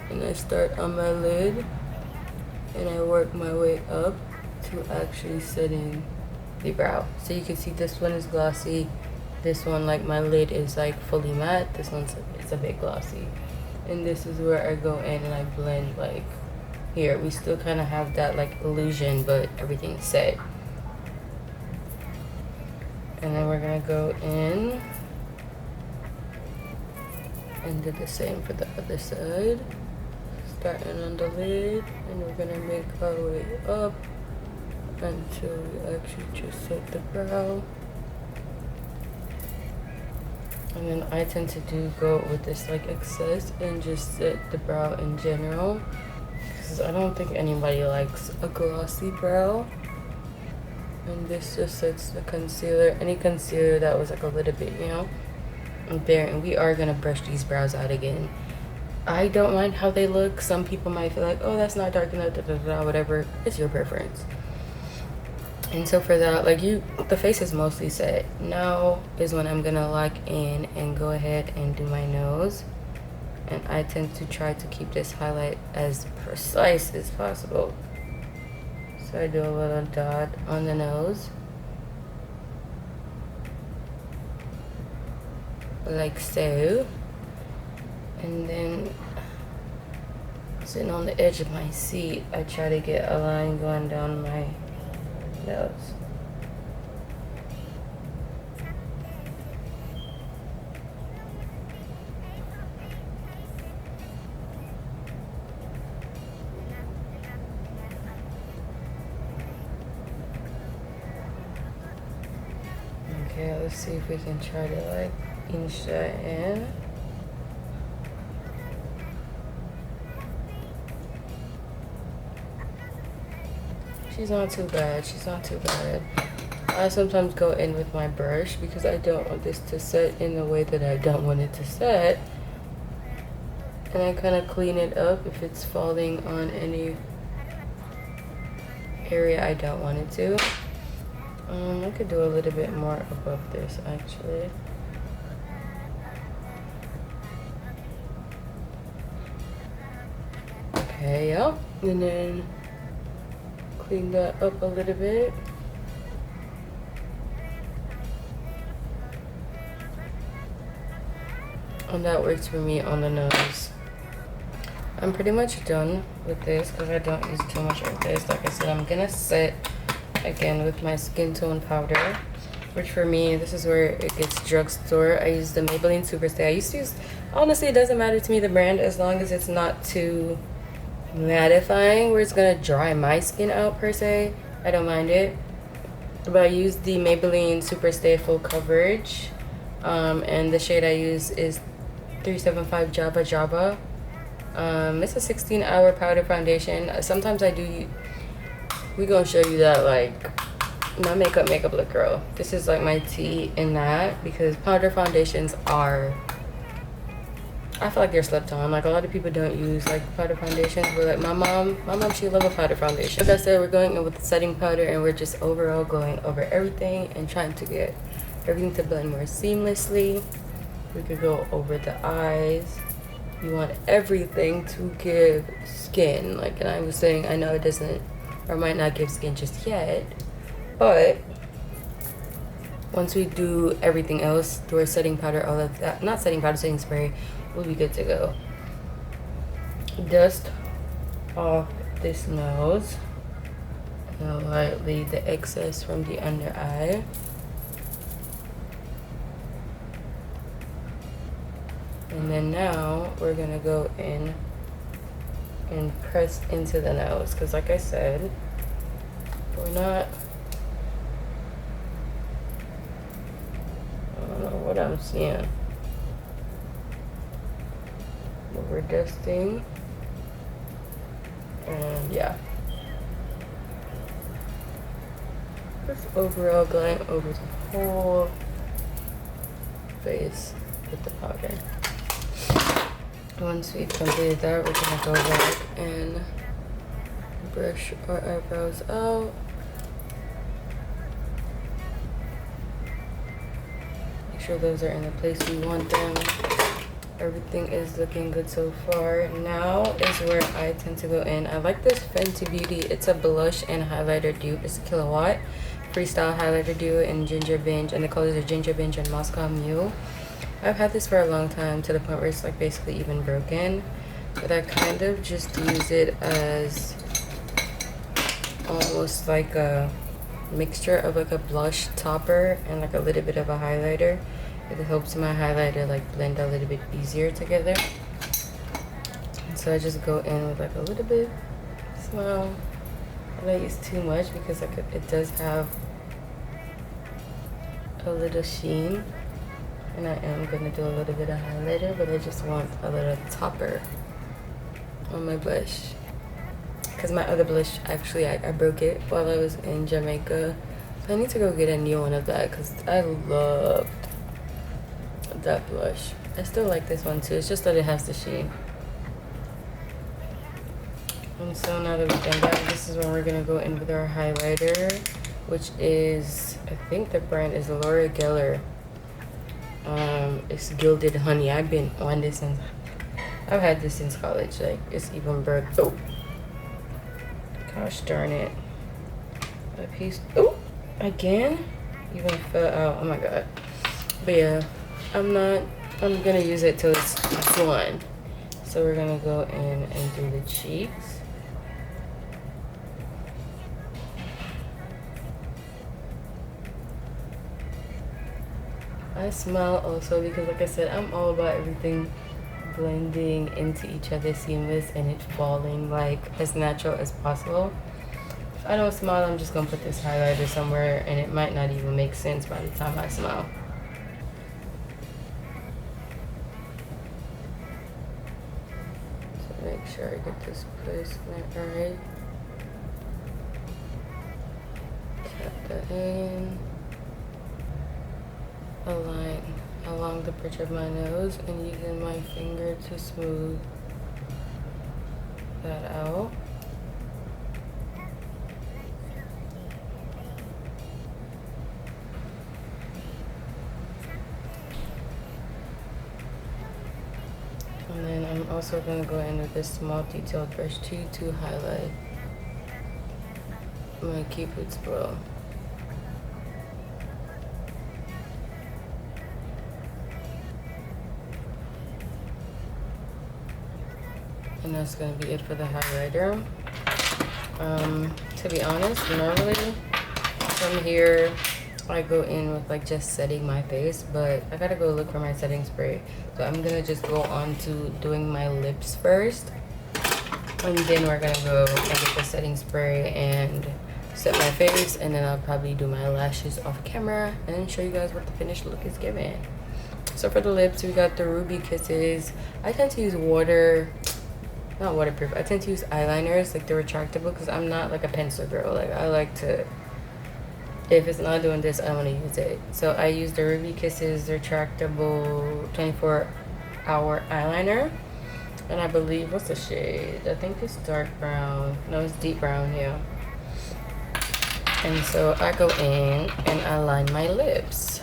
And I start on my lid, and I work my way up to actually setting the brow. So you can see this one is glossy. This one, like my lid is like fully matte. This one's it's a bit glossy. And this is where I go in and I blend like here. We still kind of have that like illusion, but everything's set. And then we're gonna go in and do the same for the other side. Starting on the lid, and we're gonna make our way up until we actually just set the brow. And then I tend to go with this like excess and just set the brow in general, because I don't think anybody likes a glossy brow. And this just sets the concealer, any concealer that was like a little bit, you know, there. And we are gonna brush these brows out again. I don't mind how they look. Some people might feel like, oh, that's not dark enough, whatever. It's your preference. And so for that, like the face is mostly set. Now is when I'm gonna lock in and go ahead and do my nose. And I tend to try to keep this highlight as precise as possible. So I do a little dot on the nose, like so. And then sitting on the edge of my seat, I try to get a line going down my nose. Okay, let's see if we can try to like inch that in. She's not too bad. She's not too bad. I sometimes go in with my brush because I don't want this to set in the way that I don't want it to set. And I kind of clean it up if it's falling on any area I don't want it to. I could do a little bit more above this actually. Okay, yep. And then clean that up a little bit. And that works for me on the nose. I'm pretty much done with this because I don't use too much of this. Like I said, I'm gonna set again with my skin tone powder. which for me, this is where it gets drugstore. I use the Maybelline Superstay. I used to use, honestly, it doesn't matter to me the brand as long as it's not too mattifying where it's gonna dry my skin out per se. I don't mind it. But I use the Maybelline Superstay Full Coverage. And the shade I use is 375 Java Java. It's a 16-hour powder foundation. Sometimes I do, we gonna show you that, like, my makeup look, girl. This is like my tea in that, because powder foundations are, I feel like they're slept on. Like, a lot of people don't use like powder foundations, but like my mom, she love a powder foundation. Like I said, we're going in with the setting powder, and we're just overall going over everything and trying to get everything to blend more seamlessly. We could go over the eyes. You want everything to give skin. Like, and I was saying, I know it doesn't or might not give skin just yet, but once we do everything else, do our setting powder, all of that, not setting powder, setting spray, we'll be good to go. Dust off this nose. Now lightly the excess from the under eye. And then now we're gonna go in and press into the nose, because like I said, we're not, I don't know what I'm seeing, but we're dusting, and yeah, just overall going over the whole face with the powder. Once we've completed that, we're gonna go back and brush our eyebrows out. Make sure those are in the place we want them. Everything is looking good so far. Now is where I tend to go in. I like this Fenty Beauty. It's a blush and highlighter dupe. It's a Kilowatt Freestyle Highlighter Duo in Ginger Binge, and the colors are Ginger Binge and Moscow Mule. I've had this for a long time, to the point where it's like basically even broken, but I kind of just use it as almost like a mixture of like a blush topper and like a little bit of a highlighter. It helps my highlighter like blend a little bit easier together. And so I just go in with like a little bit smile. I don't use too much because like it does have a little sheen. And I am going to do a little bit of highlighter, but I just want a little topper on my blush. Because my other blush, actually, I broke it while I was in Jamaica. So I need to go get a new one of that, because I loved that blush. I still like this one too. It's just that it has the sheen. And so now that we've done that, this is when we're going to go in with our highlighter, which is, I think the brand is Laura Geller. It's Gilded Honey. I've been on this since, I've had this since college. Like, it's even broke. Oh, gosh darn it. A piece. Oh, again? Even fell out. Oh my god. But yeah, I'm gonna use it till it's done. So we're gonna go in and do the cheeks. I smile also because, like I said, I'm all about everything blending into each other seamless and it falling like as natural as possible. If I don't smile, I'm just gonna put this highlighter somewhere and it might not even make sense by the time I smile. So make sure I get this placement right. Tap that in. A line along the bridge of my nose and using my finger to smooth that out. And then I'm also going to go in with this small detailed brush too to highlight my Cupid's bow. And that's gonna be it for the highlighter. To be honest, normally from here I go in with like just setting my face, but I gotta go look for my setting spray. So I'm gonna just go on to doing my lips first, and then we're gonna go and get the setting spray and set my face, and then I'll probably do my lashes off camera and show you guys what the finished look is given. So for the lips, we got the Ruby Kisses. I tend to use not waterproof. I tend to use eyeliners, like the retractable, because I'm not like a pencil girl. Like I like to, if it's not doing this, I don't want to use it. So I use the Ruby Kisses retractable 24-hour eyeliner. And I believe, what's the shade? I think it's dark brown. No, it's deep brown, yeah. And so I go in and I line my lips.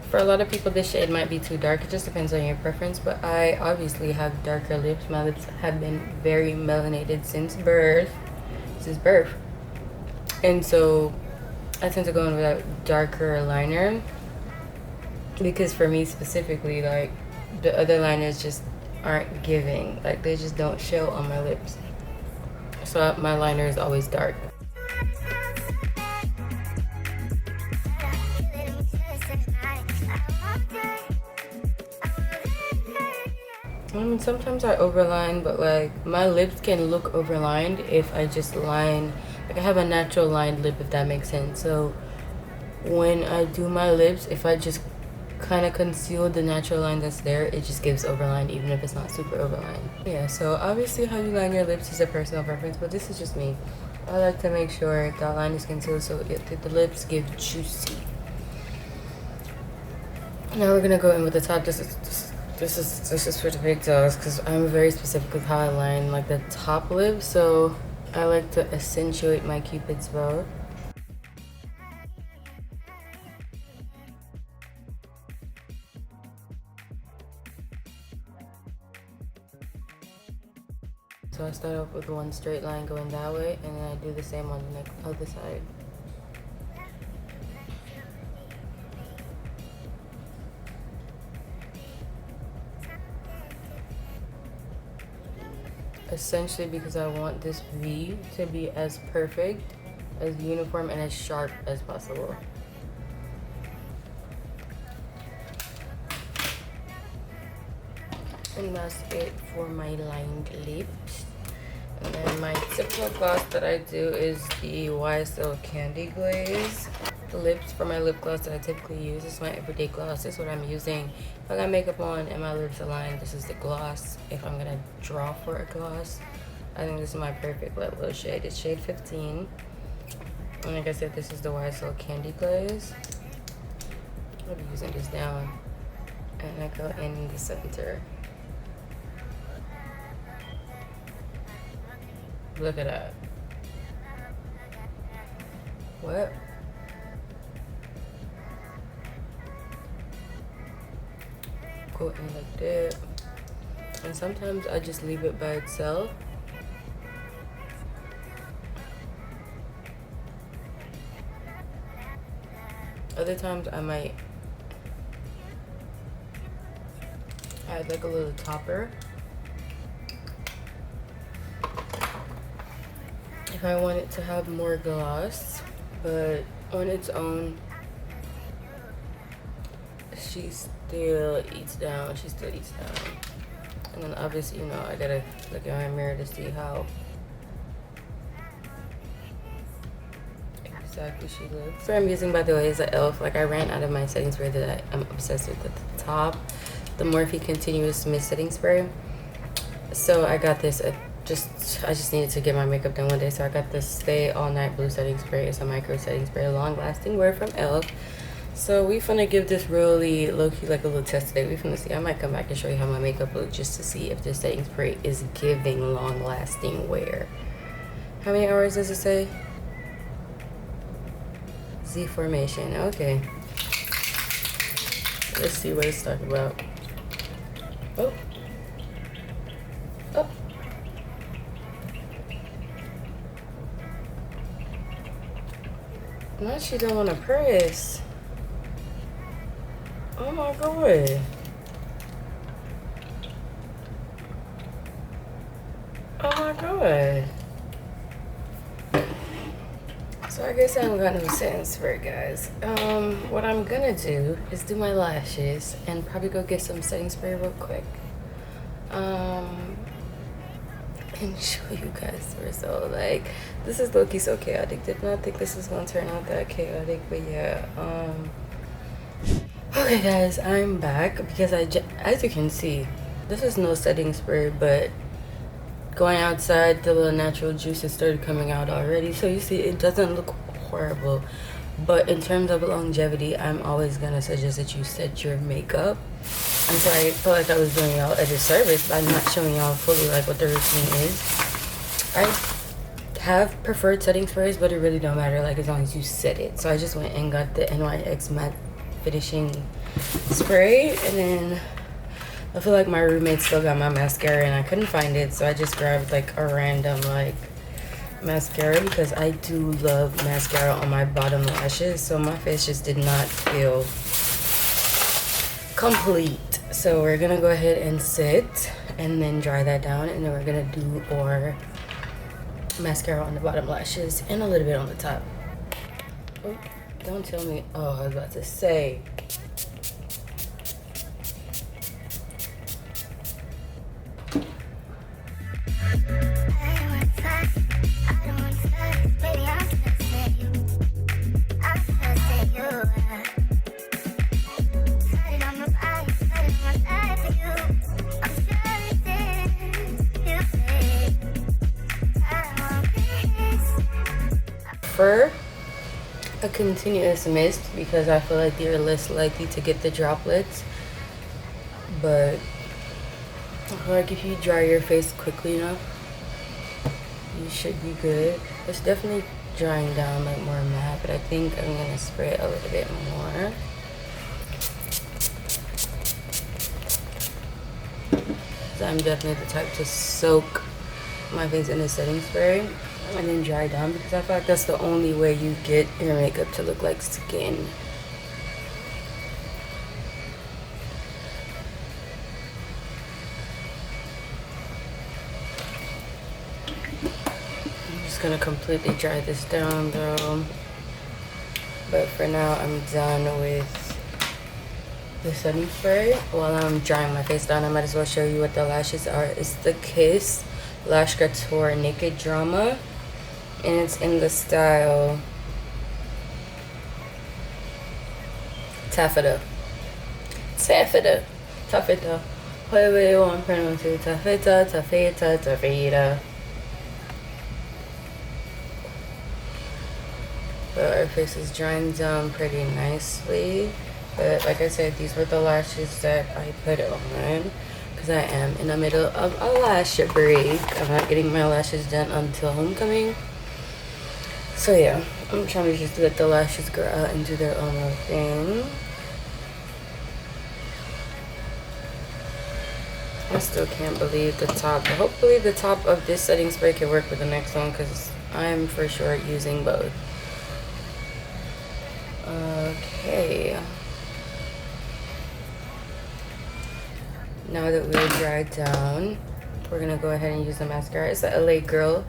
For a lot of people, this shade might be too dark. It just depends on your preference. But I obviously have darker lips. My lips have been very melanated since birth. And so I tend to go in with a darker liner. Because for me specifically, like, the other liners just aren't giving. Like, they just don't show on my lips. So my liner is always dark. I mean, sometimes I overline, but like my lips can look overlined if I just line, like I have a natural lined lip, if that makes sense. So when I do my lips, if I just kind of conceal the natural line that's there, it just gives overline even if it's not super overlined. Yeah, so obviously how you line your lips is a personal preference, but this is just me. I like to make sure that line is concealed so the lips give juicy. Now we're gonna go in with the top. This is for the big dogs because I'm very specific with how I line like the top lip, so I like to accentuate my cupid's bow. So I start off with one straight line going that way, and then I do the same on the other side. Essentially because I want this V to be as perfect, as uniform, and as sharp as possible. And that's it for my lined lips. And then my typical gloss that I do is the YSL Candy Glaze. The lips for my lip gloss that I typically use. This is my everyday gloss. This is what I'm using. If I got makeup on and my lips aligned, this is the gloss. If I'm gonna draw for a gloss, I think this is my perfect little shade. It's shade 15. And like I said, this is the YSL Candy Glaze. I'll be using this down. And I go in the center. Look at that. What? Go in like that. And sometimes I just leave it by itself. Other times I might add like a little topper if I want it to have more gloss, but on its own, she still eats down. And then obviously, you know, I gotta look in my mirror to see how exactly she looks. So I'm using, by the way, is an e.l.f. Like I ran out of my setting spray that I'm obsessed with at the top, the Morphe Continuous Mist Setting Spray. So I got this. I just needed to get my makeup done one day, so I got this Stay All Night Blue Setting Spray. It's a micro setting spray, long lasting wear from e.l.f. So we finna give this really low-key like a little test today. We finna see. I might come back and show you how my makeup looks just to see if this setting spray is giving long lasting wear. How many hours does it say? Z formation. Okay. Let's see what it's talking about. Oh. Oh. Now she don't want to press. Oh my god. Oh my god. So I guess I haven't got no setting spray, guys. What I'm gonna do is do my lashes and probably go get some setting spray real quick. And show you guys the result. Like, this is low-key so chaotic. Did not think this was gonna turn out that chaotic, but yeah. Okay, guys, I'm back because as you can see, this is no setting spray, but going outside, the little natural juices started coming out already. So you see, it doesn't look horrible. But in terms of longevity, I'm always gonna suggest that you set your makeup. I'm sorry, I feel like I was doing y'all a disservice by not showing y'all fully like what the routine is. I have preferred setting sprays, but it really don't matter, like as long as you set it. So I just went and got the NYX matte finishing spray, and then I feel like my roommate still got my mascara and I couldn't find it, so I just grabbed like a random like mascara because I do love mascara on my bottom lashes, so my face just did not feel complete. So we're gonna go ahead and sit and then dry that down, and then we're gonna do our mascara on the bottom lashes and a little bit on the top. Oh, don't tell me. Oh, I was about to say. For a continuous mist, because I feel like you're less likely to get the droplets, but I feel like if you dry your face quickly enough, you should be good. It's definitely drying down like more matte, but I think I'm gonna spray it a little bit more. So I'm definitely the type to soak my face in a setting spray and then dry down, because I feel like that's the only way you get your makeup to look like skin. I'm just gonna completely dry this down though. But for now, I'm done with the setting spray. While I'm drying my face down, I might as well show you what the lashes are. It's the Kiss Lash Couture Naked Drama, and it's in the style Taffeta. However you want to pronounce it. Taffeta. But our face is drying down pretty nicely. But like I said, these were the lashes that I put on, because I am in the middle of a lash break. I'm not getting my lashes done until homecoming. So yeah, I'm trying to just let the lashes grow out and do their own little thing. I still can't believe the top, but hopefully the top of this setting spray can work with the next one, because I'm for sure using both. Okay. Now that we're dried down, we're gonna go ahead and use the mascara. It's the LA Girl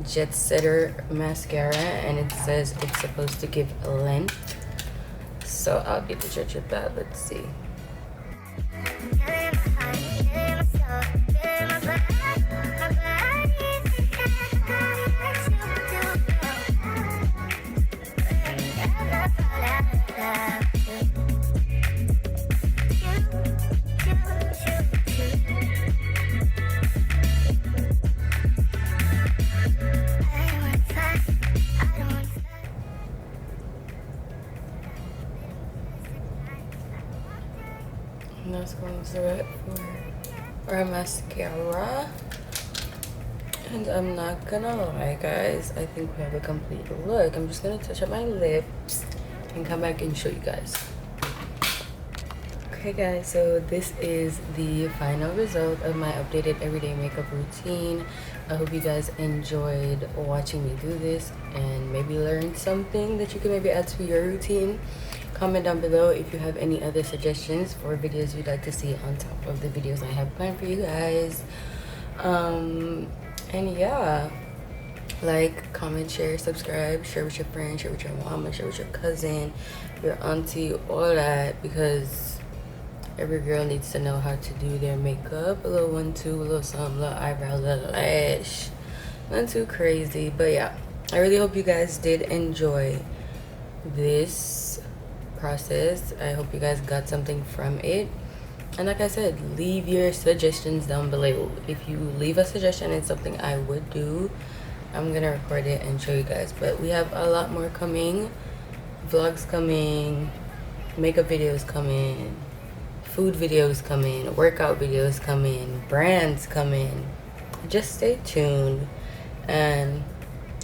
Jet Setter mascara, and it says it's supposed to give length. So I'll be the judge of that. Let's see. And that's going to do it for our mascara. And I'm not gonna lie, guys, I think we have a complete look. I'm just gonna touch up my lips and come back and show you guys. Okay guys, so this is the final result of my updated everyday makeup routine. I hope you guys enjoyed watching me do this and maybe learned something that you can maybe add to your routine. Comment down below if you have any other suggestions for videos you'd like to see on top of the videos I have planned for you guys. And yeah, Like, comment, share, subscribe, share with your friends, share with your mama, share with your cousin, your auntie, all that, because every girl needs to know how to do their makeup. A little 1-2, a little something, a little eyebrow, a little lash. Not too crazy, but yeah. I really hope you guys did enjoy this process. I hope you guys got something from it. And like I said, leave your suggestions down below. If you leave a suggestion and something I would do, I'm gonna record it and show you guys. But we have a lot more coming. Vlogs coming, makeup videos coming, food videos coming, workout videos coming, brands coming. Just stay tuned and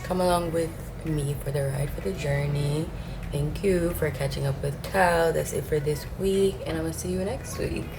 come along with me for the ride, for the journey. Thank you for catching up with Khal. That's it for this week, and I'm gonna see you next week.